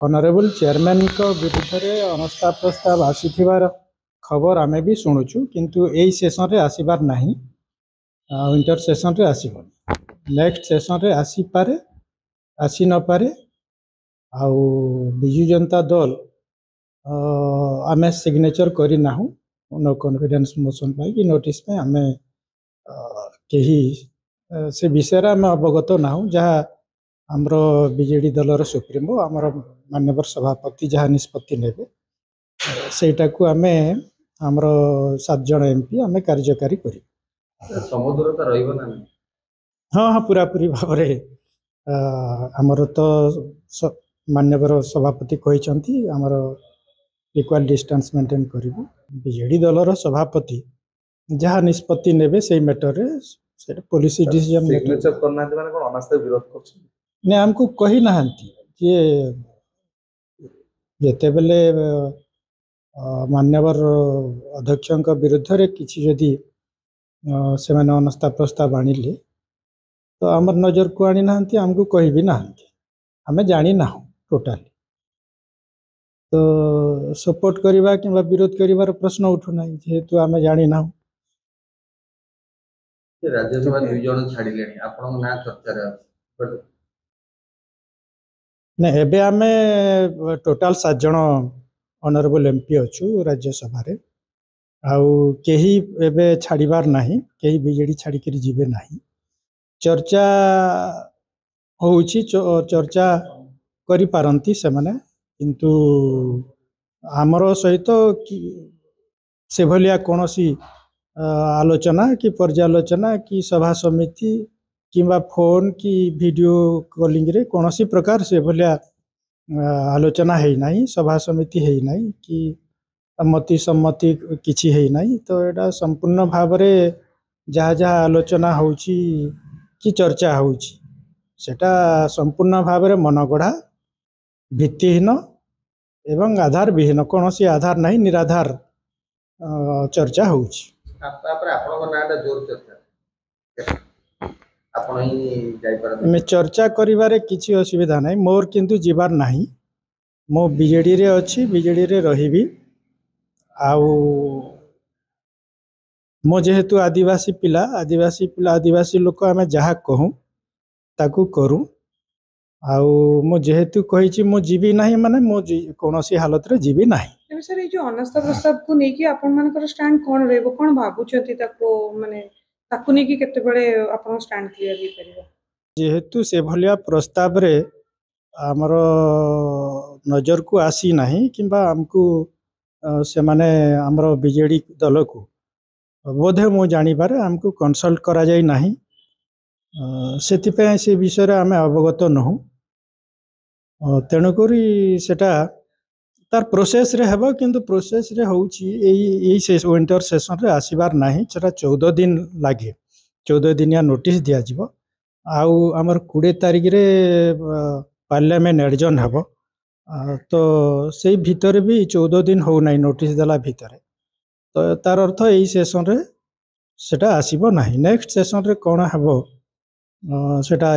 Honourable chairman को विरुद्ध रे अनस्था प्रस्ताव आसीथिबार खबर आमे भी शुणुचु किंतु एई सेशन रे आसीबार नाही। विंटर सेशन रे आसीबो नेक्स्ट सेशन रे आसी पारे आसी न पारे। आउ बिजु जनता दल आमे सिग्नेचर करी नाहु नो कॉन्फिडेंस मोशन पाई कि नोटिस पे आमे केही से विषय रे आमे अवगत नाहु। जहा आमरो बीजेडी दलर सुप्रीमो आमर माननीय सभापति जहाँ निष्पत्ति नेबे सेटा को आमे आमरो 7 जन एमपी आमे कार्यकारी करी समदूरता रहिबो ना। हाँ हाँ पूरा पूरी भावरे आमर तो माननीय सभापति कहिसंती आमर इक्वल डिस्टेंस मेंटेन करिवो। बीजेडी दलर सभापति जहाँ निष्पत्ति नेबे से मैटर रे सेटा पॉलिसी डिसीजन सिग्नेचर करना माने कोन अनास्था विरोध करछ ने हमको कही नाहंती जे जेते बेले मान्यवर अध्यक्ष विरुद्ध रे किछि जदि से माने अनास्था प्रस्ताव आनिले तो आमर नजर को आनी नाहंती हमको कही भी नाहंती हमें जानी ना टोटाली। तो सपोर्ट करिबा किंबा विरोध करिबार प्रश्न उठु नाही जेहेतु आमे जानी ना। राज्यसभा 2 जन छाडिलेनी आपन ना चर्चा रे ने एबे आमे टोटल 7 जन ऑनरेबल एमपी अच्छु राज्यसभा रे आउ केही एबे छाड़ीबार नाही केही बीजेडी छाड़ी करी जीवे नाही। चर्चा होउची चर्चा करी पारंती से माने किंतु हमरो सहित से भलिया कोनोसी आलोचना कि पर्यालोचना कि सभा समिति किंबा फोन कि वीडियो कॉलिंग रे कोनोसी प्रकार से भलिया आलोचना है नहीं सभा समिति है नहीं कि मति सम्मति किछि है नहीं। तो एटा संपूर्ण भाव रे जहा जहा आलोचना होउची कि चर्चा होउची सेटा संपूर्ण भाव रे मनगढ़ा भित्तिहीन एवं आधार विहीन कोनोसी आधार नहीं निराधार चर्चा होउची। तापर आपन नाटा जोर चर्चा आपण ही जाई पर मैं चर्चा करिबारे किछि असुविधा नहीं मोर किंतु जीवार नहीं मो बीजेडी रे अछि बीजेडी रे रहिबी आउ मो जेहेतु आदिवासी पिला आदिवासी लोक आमे जहा कहूँ ताकू करू आउ मो जेहेतु कहिछि मो जीवी नाही माने मो कोनोसी हालत रे जीवी नाही। तबे सर ए जो अनास्था प्रस्ताव को नेकी आपन मानकर स्टैंड कोन रहबो कोन भाबुछथि ताको माने ताकू नेकी केते बेले आपन स्टैंड क्लियर ही करिवो जेहेतु से भलिया प्रस्ताव रे हमरो नजर को आसी नाही किंबा हमको से माने हमरो बीजेडी दल को बोधे मो जानी बारे हमको कंसल्ट करा जाई नाही सेति पे से विषय रे हमें अवगत नहु तेणु करी सेटा तार प्रोसेस रे हेबो किंतु प्रोसेस रे होउची एई से विंटर सेशन रे आसीबार नाही सेटा 14 दिन लागे 14 दिनिया नोटिस दिया जिवो आउ हमर 20 तारिख रे पार्लियामेंट एडजन हेबो तो सेई भीतर भी 14 दिन हो नाही नोटिस देला भीतर तो तार अर्थ एई सेशन रे सेटा आसीबो नाही। नेक्स्ट सेशन रे कोन हेबो सेटा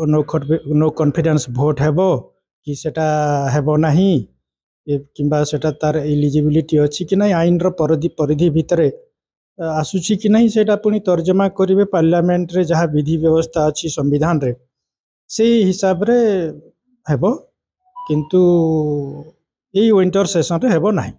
नो कॉन्फिडेंस वोट हेबो कि सेटा हेबो नाही किंबा सेटा तार एलिजिबिलिटी अछि कि नहीं आईन रो परिधि भीतर आसुची कि नहीं सेटा पुनी तर्जमा करिवे पार्लियामेंट रे जहाँ विधि व्यवस्था अछि संविधान रे से हिसाब रे हेबो किंतु ए विंटर सेशन रे हेबो नाही।